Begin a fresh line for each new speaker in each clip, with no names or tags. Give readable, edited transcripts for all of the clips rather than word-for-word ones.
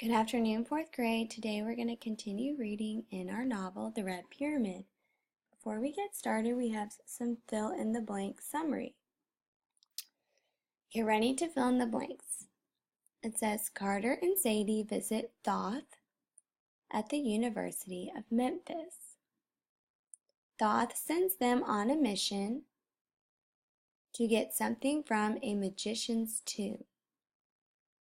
Good afternoon, fourth grade. Today we're going to continue reading in our novel, The Red Pyramid. Before we get started, we have some fill-in-the-blank summary. Get ready to fill in the blanks. It says, Carter and Sadie visit Thoth at the University of Memphis. Thoth sends them on a mission to get something from a magician's tomb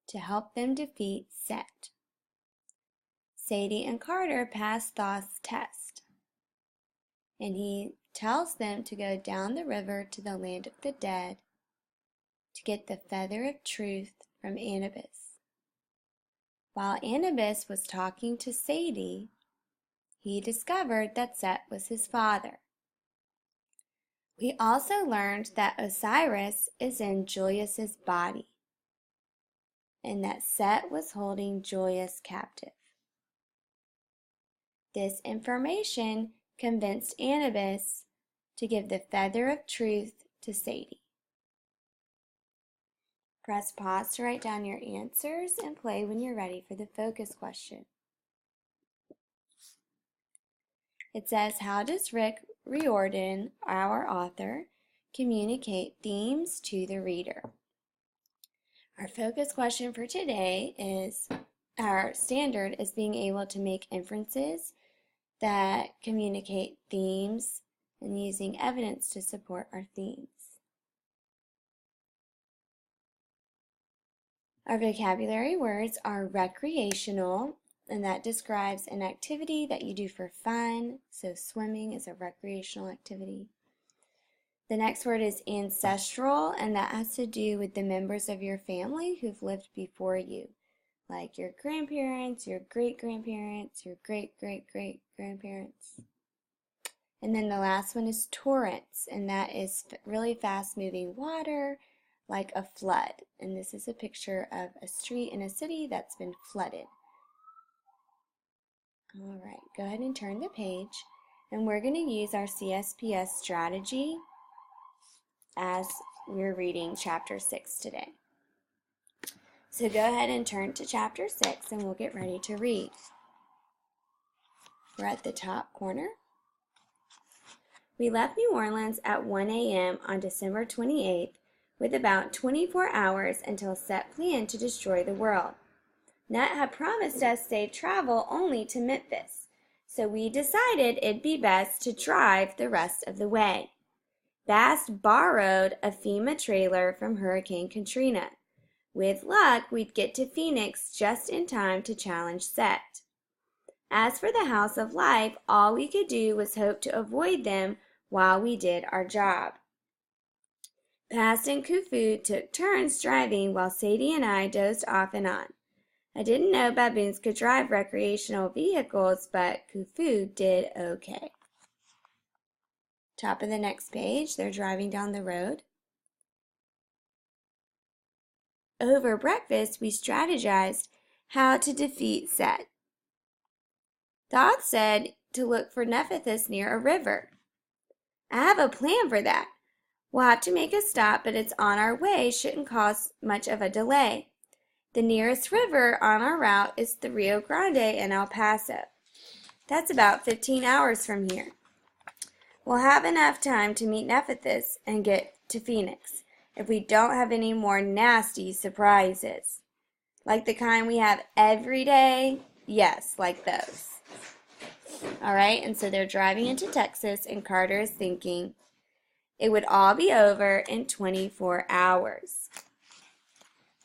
to help them defeat Set. Sadie and Carter pass Thoth's test, and he tells them to go down the river to the land of the dead to get the feather of truth from Anubis. While Anubis was talking to Sadie, he discovered that Set was his father. We also learned that Osiris is in Julius's body, and that Set was holding Julius captive. This information convinced Anubis to give the feather of truth to Sadie. Press pause to write down your answers and play when you're ready for the focus question. It says, how does Rick Riordan, our author, communicate themes to the reader? Our focus question for today is, our standard is being able to make inferences that communicate themes and using evidence to support our themes. Our vocabulary words are recreational, and that describes an activity that you do for fun, so swimming is a recreational activity. The next word is ancestral, and that has to do with the members of your family who've lived before you, like your grandparents, your great-grandparents, your great-great-great-grandparents. And then the last one is torrents, and that is really fast-moving water, like a flood. And this is a picture of a street in a city that's been flooded. All right, go ahead and turn the page, and we're going to use our CSPS strategy as we're reading Chapter 6 today. So go ahead and turn to Chapter 6 and we'll get ready to read. We're at the top corner. We left New Orleans at 1 a.m. on December 28th with about 24 hours until Set planned to destroy the world. Nut had promised us safe travel only to Memphis, so we decided it'd be best to drive the rest of the way. Bast borrowed a FEMA trailer from Hurricane Katrina. With luck, we'd get to Phoenix just in time to challenge Set. As for the House of Life, all we could do was hope to avoid them while we did our job. Bast and Khufu took turns driving while Sadie and I dozed off and on. I didn't know baboons could drive recreational vehicles, but Khufu did okay. Top of the next page, they're driving down the road. Over breakfast, we strategized how to defeat Set. Thoth said to look for Nephthys near a river. I have a plan for that. We'll have to make a stop, but it's on our way, shouldn't cause much of a delay. The nearest river on our route is the Rio Grande in El Paso. That's about 15 hours from here. We'll have enough time to meet Nephthys and get to Phoenix if we don't have any more nasty surprises. Like the kind we have every day? Yes, like those. All right, and so they're driving into Texas, and Carter is thinking it would all be over in 24 hours.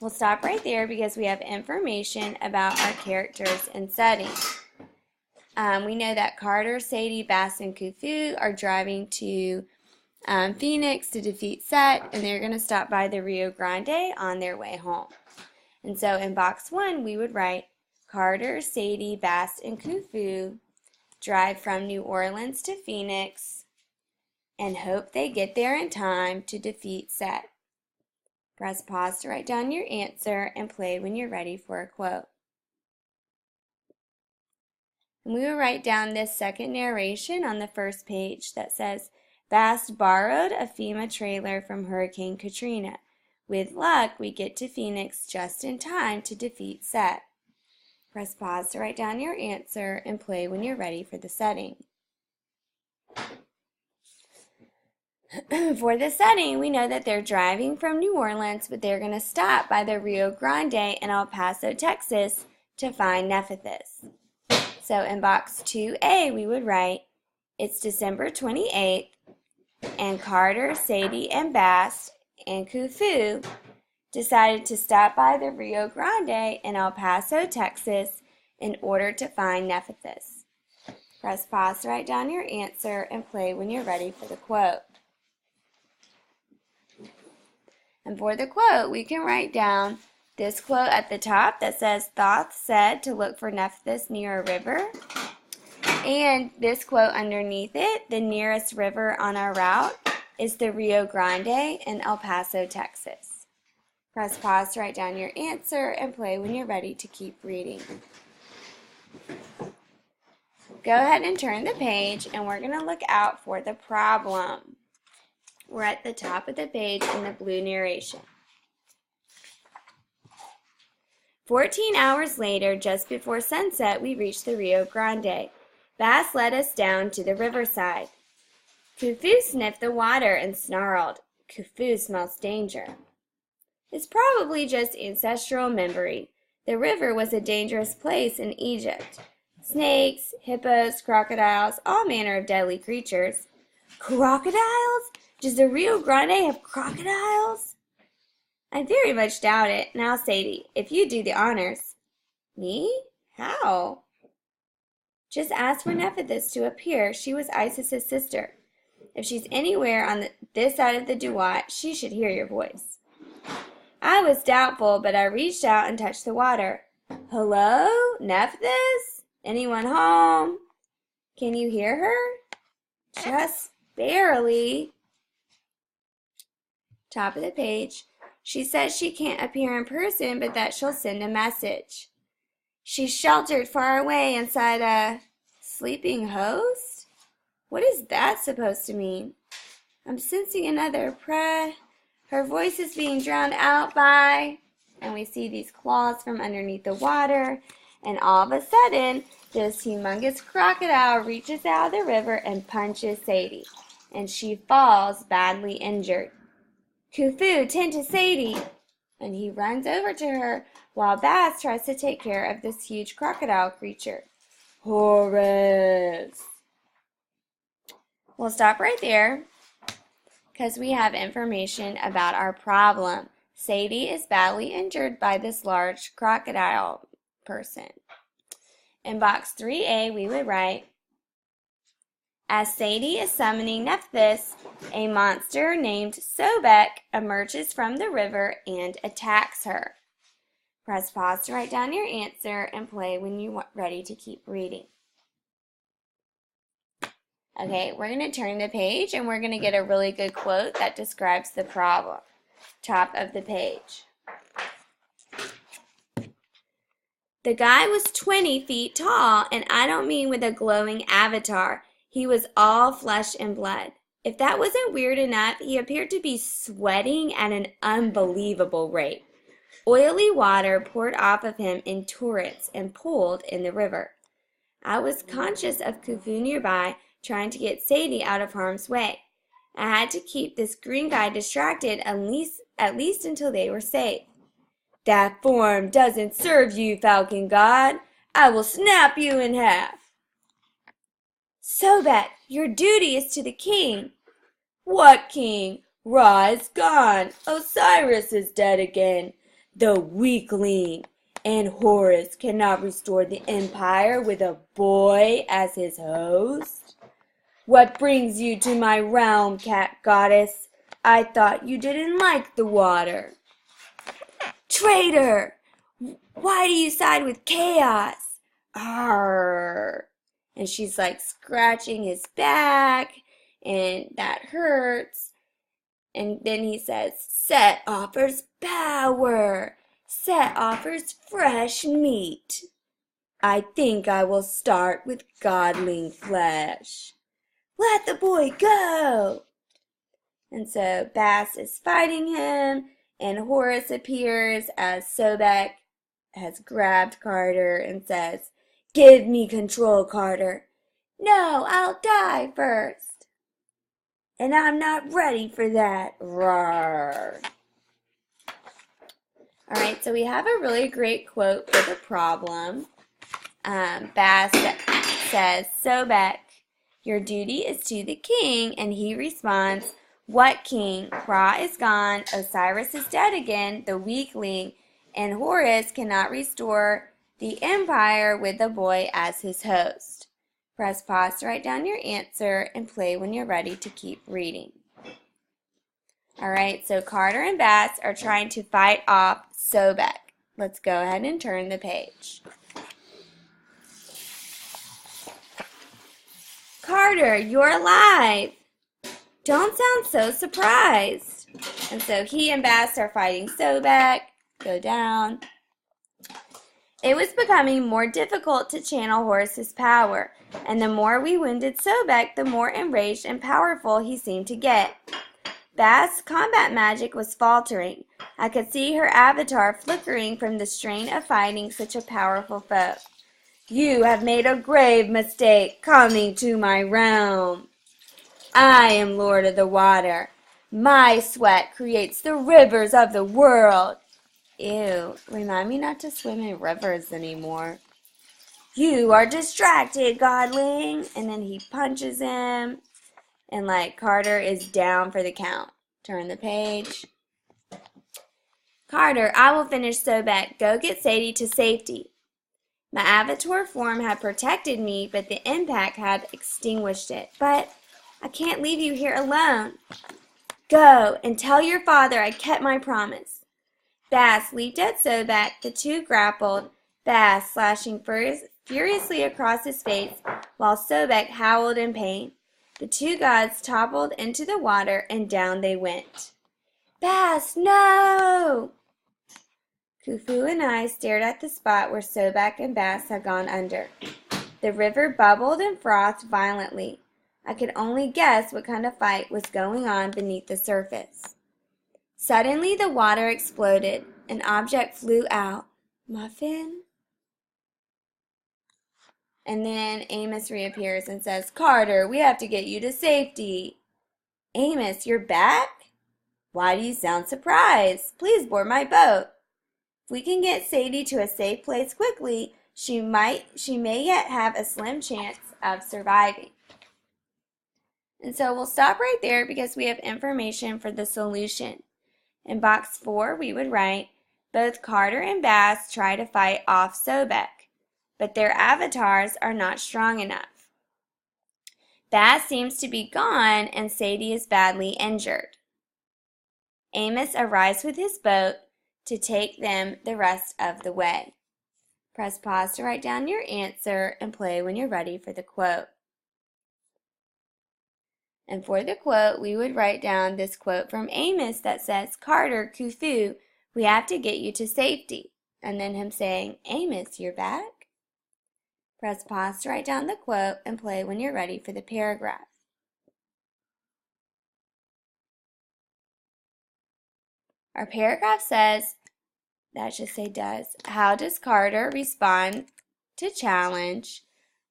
We'll stop right there because we have information about our characters and setting. We know that Carter, Sadie, Bast, and Khufu are driving to Phoenix to defeat Set, and they're going to stop by the Rio Grande on their way home. And so in box 1, we would write Carter, Sadie, Bast, and Khufu drive from New Orleans to Phoenix and hope they get there in time to defeat Set. Press pause to write down your answer and play when you're ready for a quote. And we will write down this second narration on the first page that says, Bast borrowed a FEMA trailer from Hurricane Katrina. With luck, we get to Phoenix just in time to defeat Set. Press pause to write down your answer and play when you're ready for the setting. For the setting, we know that they're driving from New Orleans, but they're going to stop by the Rio Grande in El Paso, Texas to find Nephthys. So in box 2A, we would write, it's December 28th, and Carter, Sadie, and Bass, and Khufu decided to stop by the Rio Grande in El Paso, Texas in order to find Nephthys. Press pause to write down your answer and play when you're ready for the quote. And for the quote, we can write down this quote at the top that says, Thoth said to look for Nephthys near a river. And this quote underneath it, the nearest river on our route is the Rio Grande in El Paso, Texas. Press pause to write down your answer and play when you're ready to keep reading. Go ahead and turn the page, and we're going to look out for the problem. We're at the top of the page in the blue narration. 14 hours later, just before sunset, we reached the Rio Grande. Bass led us down to the riverside. Khufu sniffed the water and snarled. Khufu smells danger. It's probably just ancestral memory. The river was a dangerous place in Egypt. Snakes, hippos, crocodiles, all manner of deadly creatures. Crocodiles? Does the Rio Grande have crocodiles? I very much doubt it. Now, Sadie, if you do the honors. Me? How? Just ask for Nephthys to appear. She was Isis's sister. If she's anywhere on this side of the Duat, she should hear your voice. I was doubtful, but I reached out and touched the water. Hello? Nephthys? Anyone home? Can you hear her? Just barely. Top of the page. She says she can't appear in person, but that she'll send a message. She's sheltered far away inside a sleeping host? What is that supposed to mean? I'm sensing another her voice is being drowned out by, and we see these claws from underneath the water, and all of a sudden, this humongous crocodile reaches out of the river and punches Sadie, and she falls badly injured. Khufu, tend to Sadie! And he runs over to her while Bass tries to take care of this huge crocodile creature. Horace! We'll stop right there because we have information about our problem. Sadie is badly injured by this large crocodile person. In box 3A, we would write, as Sadie is summoning Nephthys, a monster named Sobek emerges from the river and attacks her. Press pause to write down your answer and play when you're ready to keep reading. Okay, we're going to turn the page and we're going to get a really good quote that describes the problem. Top of the page. The guy was 20 feet tall, and I don't mean with a glowing avatar. He was all flesh and blood. If that wasn't weird enough, he appeared to be sweating at an unbelievable rate. Oily water poured off of him in torrents and pooled in the river. I was conscious of Khufu nearby, trying to get Sadie out of harm's way. I had to keep this green guy distracted at least until they were safe. That form doesn't serve you, Falcon God. I will snap you in half. Sobek, your duty is to the king. What king? Ra is gone. Osiris is dead again. The weakling. And Horus cannot restore the empire with a boy as his host. What brings you to my realm, cat goddess? I thought you didn't like the water. Traitor! Why do you side with chaos? Arr! And she's like scratching his back, and that hurts. And then he says, Set offers power. Set offers fresh meat. I think I will start with godling flesh. Let the boy go. And so Bass is fighting him, and Horus appears as Sobek has grabbed Carter and says, "Give me control, Carter." "No, I'll die first." "And I'm not ready for that." Roar. All right, so we have a really great quote for the problem. Bass says, "Sobek, your duty is to the king," and he responds, "What king? Ra is gone, Osiris is dead again, the weakling, and Horus cannot restore the empire with the boy as his host." Press pause to write down your answer and play when you're ready to keep reading. All right, so Carter and Bass are trying to fight off Sobek. Let's go ahead and turn the page. "Carter, you're alive. Don't sound so surprised." And so he and Bass are fighting Sobek. Go down. "It was becoming more difficult to channel Horus's power, and the more we wounded Sobek, the more enraged and powerful he seemed to get. Bass' combat magic was faltering. I could see her avatar flickering from the strain of fighting such a powerful foe. You have made a grave mistake coming to my realm. I am Lord of the Water. My sweat creates the rivers of the world. Ew, remind me not to swim in rivers anymore. You are distracted, godling. And then he punches him. And Carter is down for the count. Turn the page. Carter, I will finish Sobek. Go get Sadie to safety. My avatar form had protected me, but the impact had extinguished it. But I can't leave you here alone. Go and tell your father I kept my promise. Bass leaped at Sobek. The two grappled, Bass slashing furiously across his face, while Sobek howled in pain. The two gods toppled into the water, and down they went. Bass, no! Khufu and I stared at the spot where Sobek and Bass had gone under. The river bubbled and frothed violently. I could only guess what kind of fight was going on beneath the surface. Suddenly the water exploded. An object flew out. Muffin? And then Amos reappears and says, Carter, we have to get you to safety. Amos, you're back? Why do you sound surprised? Please board my boat. If we can get Sadie to a safe place quickly, she may yet have a slim chance of surviving. And so we'll stop right there because we have information for the solution. In box 4, we would write, both Carter and Bass try to fight off Sobek, but their avatars are not strong enough. Bass seems to be gone and Sadie is badly injured. Amos arrives with his boat to take them the rest of the way. Press pause to write down your answer and play when you're ready for the quote. And for the quote, we would write down this quote from Amos that says, Carter, Khufu, we have to get you to safety. And then him saying, Amos, you're back? Press pause to write down the quote and play when you're ready for the paragraph. Our paragraph says, that should say does, how does Carter respond to challenge?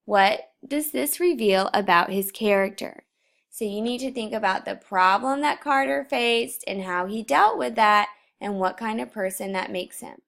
What does this reveal about his character? So you need to think about the problem that Carter faced and how he dealt with that and what kind of person that makes him.